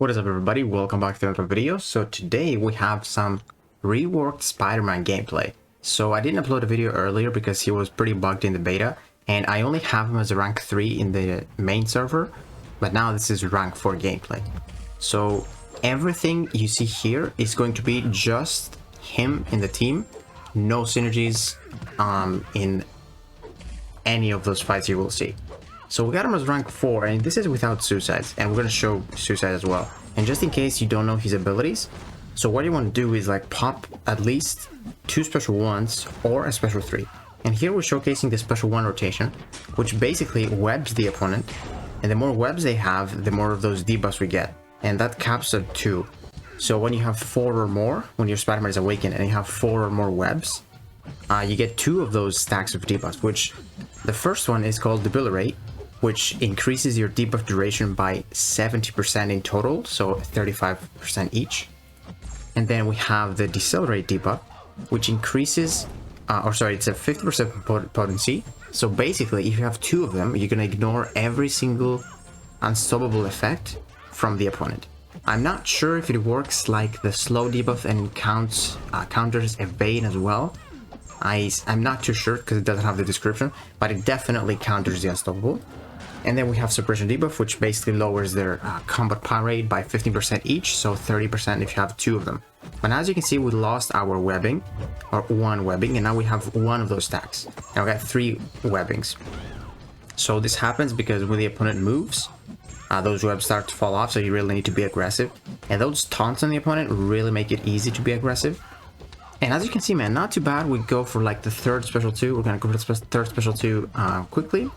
What is up, everybody? Welcome back to another video. So today we have some reworked Spider-Man gameplay. So I didn't upload a video earlier because he was pretty bugged in the beta, and I only have him as a rank 3 in the main server, but now this is rank 4 gameplay. So everything you see here is going to be just him in the team, no synergies in any of those fights you will see. So we got him as rank 4, and this is without suicides, and we're going to show suicide as well. And just in case you don't know his abilities, so what you want to do is like pop at least 2 special 1s or a special 3. And here we're showcasing the special 1 rotation, which basically webs the opponent, and the more webs they have, the more of those debuffs we get. And that caps at 2. So when you have 4 or more, when your Spider-Man is awakened and you have 4 or more webs, you get 2 of those stacks of debuffs, which the first one is called Debilitate, which increases your debuff duration by 70% in total, so 35% each. And then we have the Decelerate debuff, which increases, it's a 50% potency. So basically, if you have 2 of them, you're gonna ignore every single unstoppable effect from the opponent. I'm not sure if it works like the slow debuff and counters evade as well. I'm not too sure because it doesn't have the description, but it definitely counters the unstoppable. And then we have suppression debuff, which basically lowers their combat power rate by 15% each, so 30% if you have 2 of them. But as you can see, we lost our webbing, or 1 webbing, and now we have 1 of those stacks. Now we got 3 webbings. So this happens because when the opponent moves, those webs start to fall off, so you really need to be aggressive. And those taunts on the opponent really make it easy to be aggressive. And as you can see, man, not too bad. We go for like the 3rd special 2. We're gonna go for the 3rd special 2 quickly.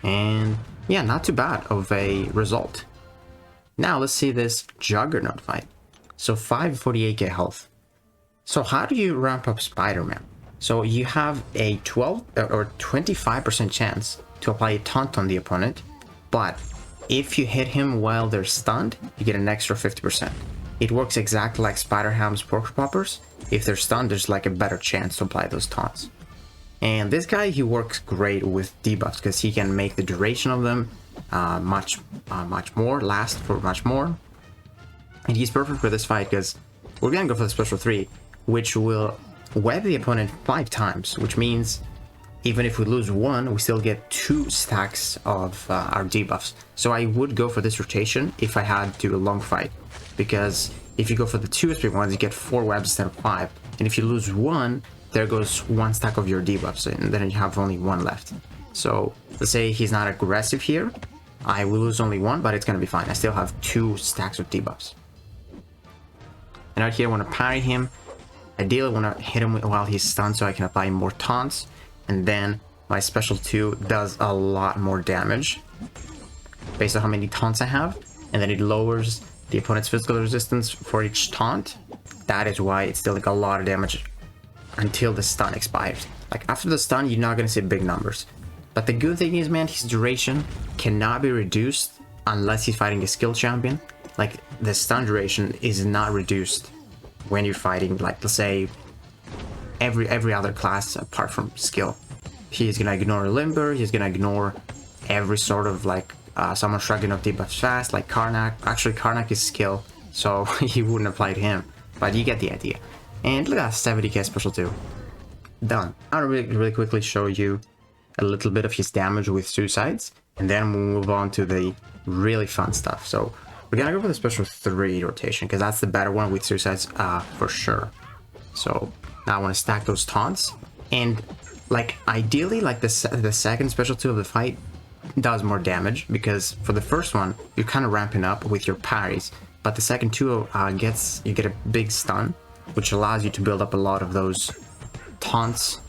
And yeah, not too bad of a result. Now let's see this Juggernaut fight. So 548k health. So how do you ramp up Spider-Man? So you have a 12 or 25% chance to apply a taunt on the opponent, but if you hit him while they're stunned, you get an extra 50%. It works exactly like Spider-Ham's Pork Poppers. If they're stunned, there's like a better chance to apply those taunts. And this guy, he works great with debuffs because he can make the duration of them much more, last for much more. And he's perfect for this fight because we're gonna go for the special 3, which will web the opponent 5 times, which means even if we lose 1, we still get 2 stacks of our debuffs. So I would go for this rotation if I had to do a long fight, because if you go for the 2 SP ones, you get 4 webs instead of 5, and if you lose 1, there goes 1 stack of your debuffs, and then you have only 1 left. So let's say he's not aggressive here, I will lose only 1, but it's gonna be fine. I still have 2 stacks of debuffs. And out here, I want to parry him. Ideally, I want to hit him while he's stunned so I can apply more taunts. And then my special 2 does a lot more damage based on how many taunts I have. And then it lowers the opponent's physical resistance for each taunt. That is why it's still like a lot of damage until the stun expires. Like after the stun, you're not going to see big numbers. But the good thing is, man, his duration cannot be reduced unless he's fighting a skill champion. Like the stun duration is not reduced when you're fighting, like let's say every other class apart from skill. He's gonna ignore Limber, he's gonna ignore every sort of like someone shrugging up debuffs fast, like Karnak. Actually, Karnak is skill, so he wouldn't apply to him, but you get the idea. And look at that, 70k special 2. Done. I'll really quickly show you a little bit of his damage with suicides, and then we'll move on to the really fun stuff. So we're gonna go for the special 3 rotation, because that's the better one with suicides for sure. So now I want to stack those taunts, and like ideally, like the second special 2 of the fight does more damage, because for the first one you're kind of ramping up with your parries, but the second 2 you get a big stun, which allows you to build up a lot of those taunts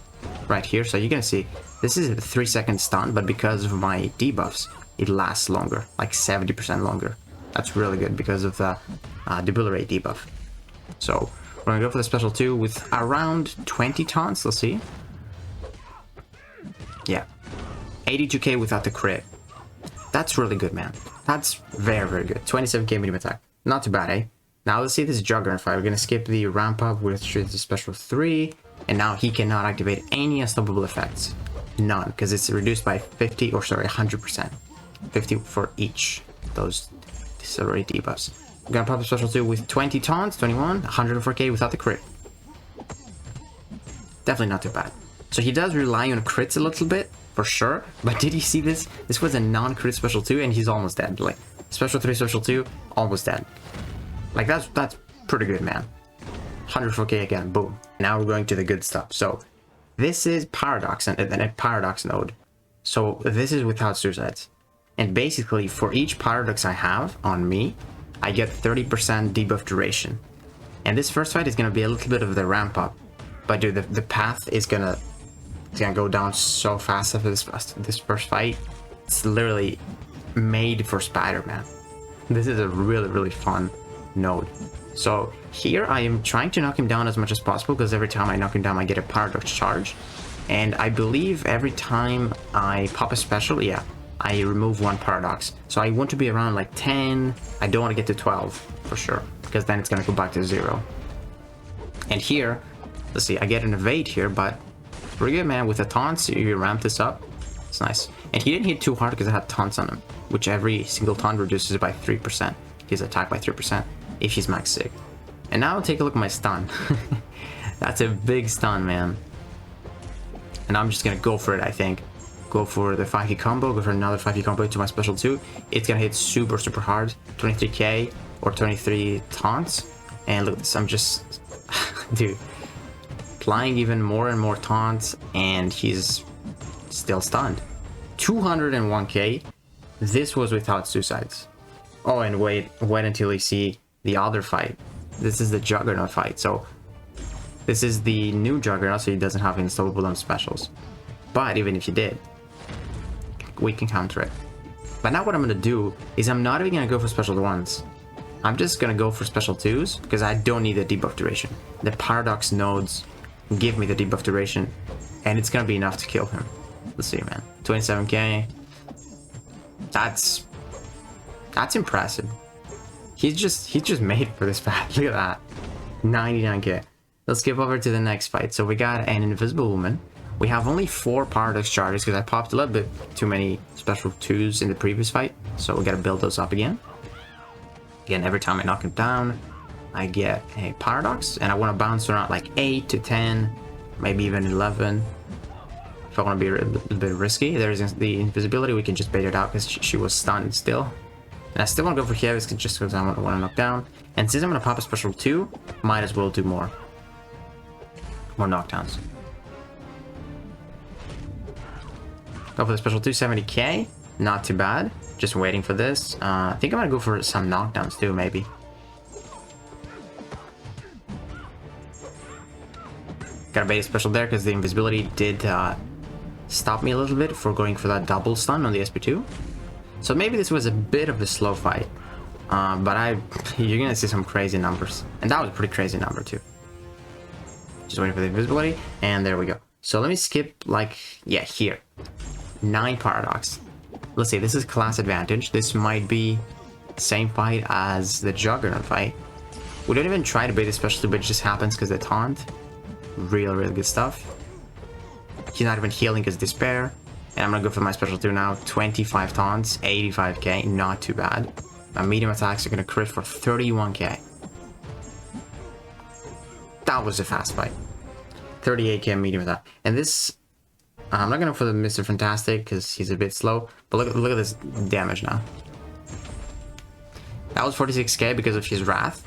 right here. So you're gonna see this is a 3-second stun, but because of my debuffs, it lasts longer, like 70% longer. That's really good because of the Debilitate debuff. So we're gonna go for the special 2 with around 20 taunts. Let's see. Yeah, 82k without the crit. That's really good, man. That's very, very good. 27k medium attack. Not too bad, eh? Now let's see this Juggernaut fight. We're gonna skip the ramp up, which is the special 3, and now he cannot activate any unstoppable effects. None, because it's reduced by 100%. 50 for each those This is already debuffs. I'm gonna pop a special 2 with 20 taunts, 21, 104k without the crit. Definitely not too bad. So he does rely on crits a little bit, for sure. But did you see this? This was a non-crit special 2 and he's almost dead. Like, special 3, special 2, almost dead. Like, that's pretty good, man. 104k again, boom. Now we're going to the good stuff. So, this is Paradox, and a Paradox node. So, this is without suicides. And basically, for each Paradox I have on me, I get 30% debuff duration. And this first fight is going to be a little bit of the ramp up. But dude, the path is gonna go down so fast after this first fight. It's literally made for Spider-Man. This is a really, really fun node. So here I am trying to knock him down as much as possible, because every time I knock him down I get a Paradox charge. And I believe every time I pop a special, yeah, I remove 1 Paradox. So I want to be around like 10. I don't want to get to 12 for sure, because then it's gonna go back to 0. And here, let's see, I get an evade here, but pretty good, man. With the taunts, you ramp this up. It's nice. And he didn't hit too hard because I had taunts on him, which every single taunt reduces by 3%. His attack by 3% if he's max sick. And now take a look at my stun. That's a big stun, man. And I'm just gonna go for it, I think. Go for the 5k combo, go for another 5k combo to my special 2. It's gonna hit super, super hard. 23k or 23 taunts. And look at this, I'm just... dude. Applying even more and more taunts, and he's still stunned. 201k. This was without suicides. Oh, and wait until you see the other fight. This is the Juggernaut fight. So this is the new Juggernaut, so he doesn't have installable on specials. But even if he did, we can counter it. But now what I'm gonna do is I'm not even gonna go for special 1s. I'm just gonna go for special 2s because I don't need the debuff duration. The Paradox nodes give me the debuff duration, and it's gonna be enough to kill him. Let's see, man. 27k. That's impressive. He's just made for this fight. Look at that. 99k. Let's skip over to the next fight. So we got an Invisible Woman. We have only 4 Paradox charges because I popped a little bit too many special 2s in the previous fight. So we gotta build those up again. Again, every time I knock him down, I get a Paradox, and I want to bounce around like 8 to 10, maybe even 11. If I want to be a little bit risky, there's the invisibility. We can just bait it out because she was stunned still. And I still want to go for Heavis just because I want to knock down. And since I'm going to pop a special 2, might as well do more knockdowns. Go for the special 2, 70k. Not too bad. Just waiting for this. I think I'm going to go for some knockdowns too, maybe. Gotta bait a special there because the invisibility did stop me a little bit for going for that double stun on the SP2. So maybe this was a bit of a slow fight. But you're gonna see some crazy numbers. And that was a pretty crazy number too. Just waiting for the invisibility, and there we go. So let me skip, like, yeah, here. 9 Paradox. Let's see, this is class advantage. This might be the same fight as the Juggernaut fight. We don't even try to bait the special 2, but it just happens because the taunt. Real good stuff. He's not even healing because despair. And I'm gonna go for my special 2 now. 25 taunts, 85k, not too bad. My medium attacks are gonna crit for 31k. That was a fast fight. 38k medium attack. And this, I'm not gonna go for the Mr. Fantastic because he's a bit slow. But look at this damage now. That was 46k because of his wrath.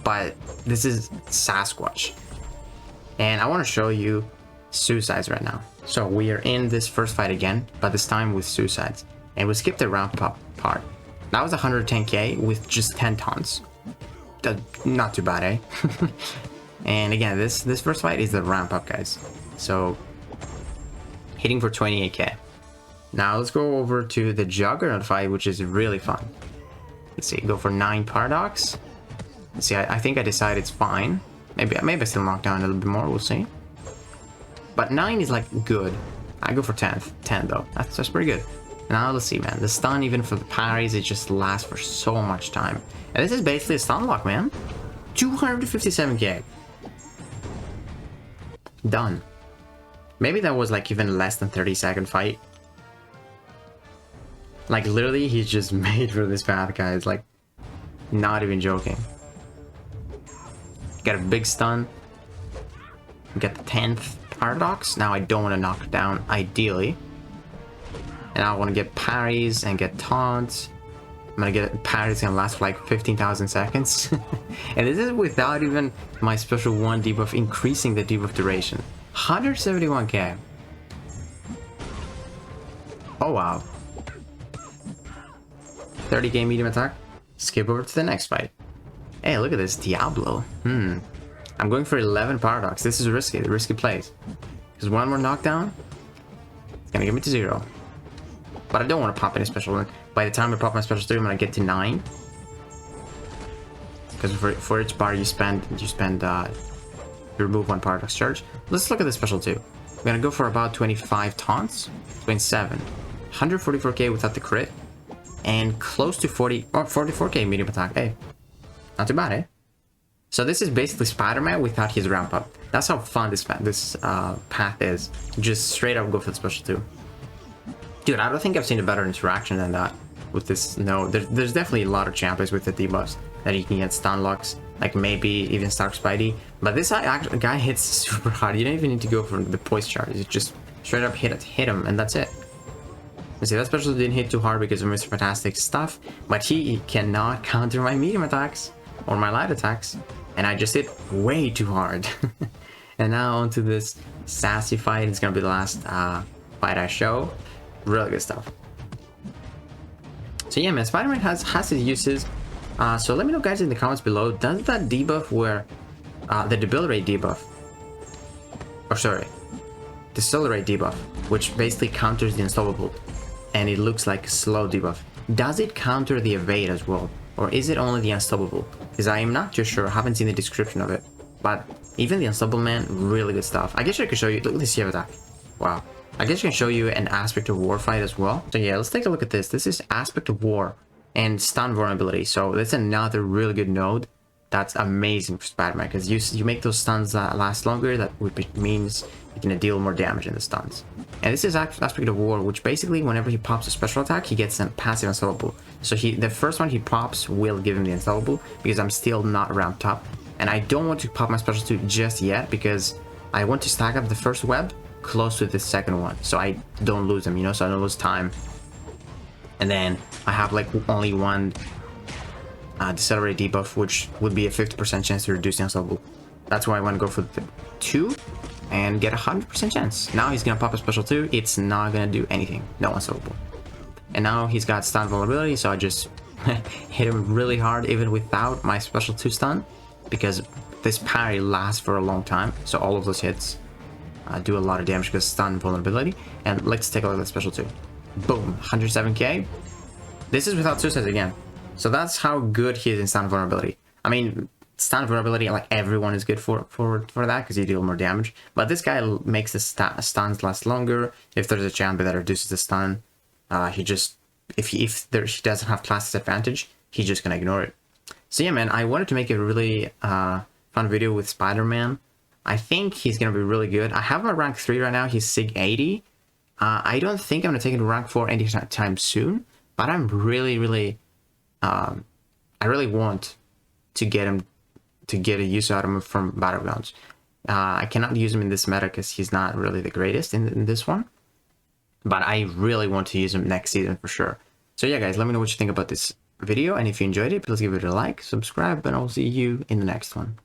But this is Sasquatch. And I want to show you suicides right now. So we are in this first fight again, but this time with suicides. And we skipped the ramp up part. That was 110k with just 10 taunts. Not too bad, eh? And again, this first fight is the ramp up, guys. So hitting for 28k. Now let's go over to the Juggernaut fight, which is really fun. Let's see, go for 9 Paradox. Let's see, I think I decided it's fine. Maybe I still knock down a little bit more, we'll see. But 9 is like good. I go for 10 though. That's pretty good. Now let's see, man. The stun, even for the parries, it just lasts for so much time. And this is basically a stun lock, man. 257k. Done. Maybe that was like even less than 30-second fight. Like literally, he's just made for this path, guys. Like Not even joking. Get a big stun. Get the 10th paradox. Now I don't want to knock it down, ideally. And I want to get parries and get taunts. I'm gonna get parries gonna last for like 15,000 seconds. And this is without even my special 1 debuff increasing the debuff duration. 171k. Oh wow. 30k medium attack. Skip over to the next fight. Hey, look at this Diablo. I'm going for 11 paradox. This is risky plays. Because one more knockdown, it's gonna get me to 0. But I don't want to pop any special one. By the time I pop my special 3, I'm gonna get to 9. Because for each bar you remove 1 paradox charge. Let's look at the special 2. I'm gonna go for about 25 taunts, 27, 144k without the crit, and close to 44k medium attack. Hey, not too bad, eh? So this is basically Spider-Man without his ramp up. That's how fun this path is. Just straight up go for the special 2. Dude, I don't think I've seen a better interaction than that with this. No, there's definitely a lot of champions with the debuffs that you can get stun locks, like maybe even Stark Spidey. But this guy hits super hard. You don't even need to go for the poise charge. You just straight up hit him, and that's it. You see, that special didn't hit too hard because of Mr. Fantastic stuff, but he cannot counter my medium attacks or my light attacks, and I just hit way too hard. And now onto this sassy fight. It's gonna be the last fight I show. Really good stuff. So yeah, man, Spider-Man has his uses. So let me know, guys, in the comments below. Does that debuff where the debility debuff, or sorry, decelerate debuff, which basically counters the unstoppable, and it looks like a slow debuff, does it counter the evade as well, or is it only the unstoppable? Because I am not too sure. I haven't seen the description of it. But even the unstoppable, man, really good stuff. I guess I could show you. Look at this CF attack. Wow. I guess I can show you an Aspect of War fight as well. So yeah, let's take a look at this. This is Aspect of War and stun vulnerability. So that's another really good node. That's amazing for Spider-Man, because you make those stuns last longer. That means you can deal more damage in the stuns. And this is Aspect of War, which basically whenever he pops a special attack, he gets a passive unstoppable. So the first one he pops will give him the unstoppable, because I'm still not ramped up. And I don't want to pop my special 2 just yet, because I want to stack up the first web close to the second one, so I don't lose them, you know, so I don't lose time. And then I have like only one decelerate debuff, which would be a 50% chance to reduce the unstoppable. That's why I want to go for the 2 and get a 100% chance. Now he's gonna pop a special 2. It's not gonna do anything. No unstoppable. And now he's got stun vulnerability, so I just hit him really hard even without my special 2 stun, because this parry lasts for a long time. So all of those hits do a lot of damage because stun vulnerability. And let's take a look at the special 2. Boom, 107k. This is without suicides again. So that's how good he is in stun vulnerability. I mean, stun vulnerability, like everyone is good for that, because you deal more damage. But this guy makes the stuns last longer. If there's a champion that reduces the stun, he just, if he doesn't have class disadvantage, he's just gonna ignore it. So yeah, man, I wanted to make a really fun video with Spider-Man. I think he's gonna be really good. I have him at rank 3 right now. He's Sig 80. I don't think I'm gonna take him to rank 4 anytime soon, but I'm really I really want to get a use out of him from battlegrounds. I cannot use him in this meta because he's not really the greatest in this one, but I really want to use him next season for sure. So yeah, guys, let me know what you think about this video, and if you enjoyed it, please give it a like, subscribe, and I'll see you in the next one.